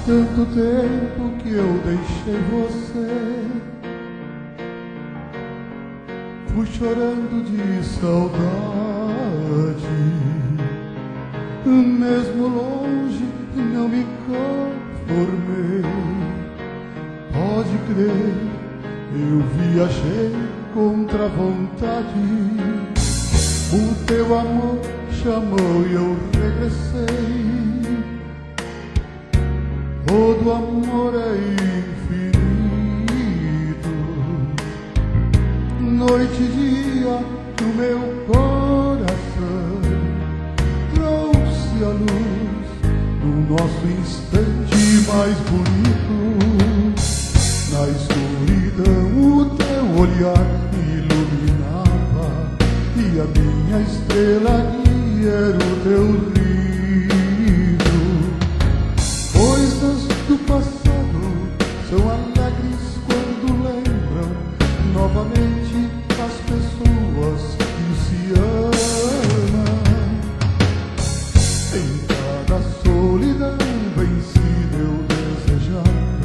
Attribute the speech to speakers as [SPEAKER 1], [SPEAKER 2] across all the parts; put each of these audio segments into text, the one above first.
[SPEAKER 1] tanto tempo que eu deixei você, fui chorando de saudade. Mesmo longe não me conformei. Pode crer, eu viajei contra a vontade. O teu amor chamou e eu regressei. Todo amor é infinito, noite e dia que o meu coração trouxe a luz no nosso instante mais bonito. Na escuridão o teu olhar me iluminava e a minha estrela guia era o teu riso. Coisas do passado são alegres quando lembram novamente as pessoas que se amam. Em cada solidão vencida eu desejava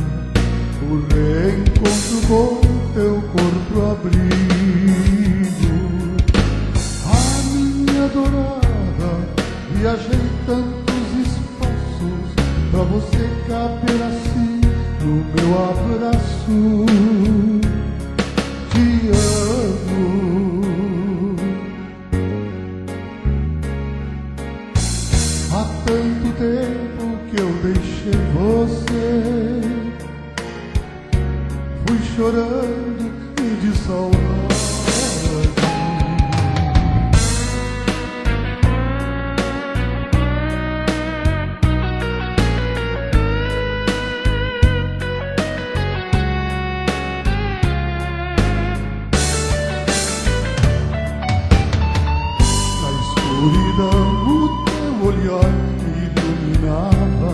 [SPEAKER 1] o reencontro com teu corpo abrigo. A minha adorada, viajei tantos espaços pra você caber assim no meu abraço. Te amo. Há tanto tempo que eu deixei você, fui chorando de saudade. O teu olhar me iluminava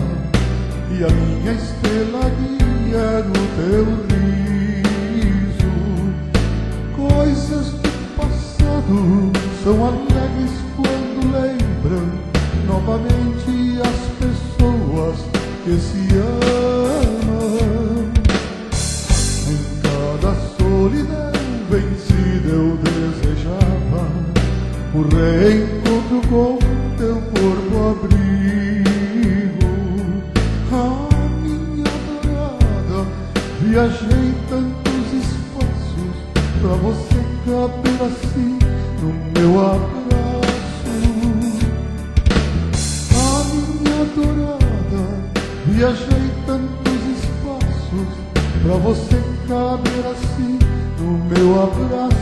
[SPEAKER 1] e a minha estrela guia era o teu riso. Coisas do passado são alegres quando lembram novamente as pessoas que se amam. Em cada solidão vencida eu desejava o reencontro com teu corpo abrigo. Ah, minha adorada, viajei tantos espaços pra você caber assim no meu abraço. Ah, minha adorada, viajei tantos espaços pra você caber assim no meu abraço.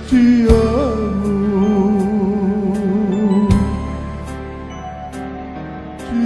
[SPEAKER 1] Te amo, te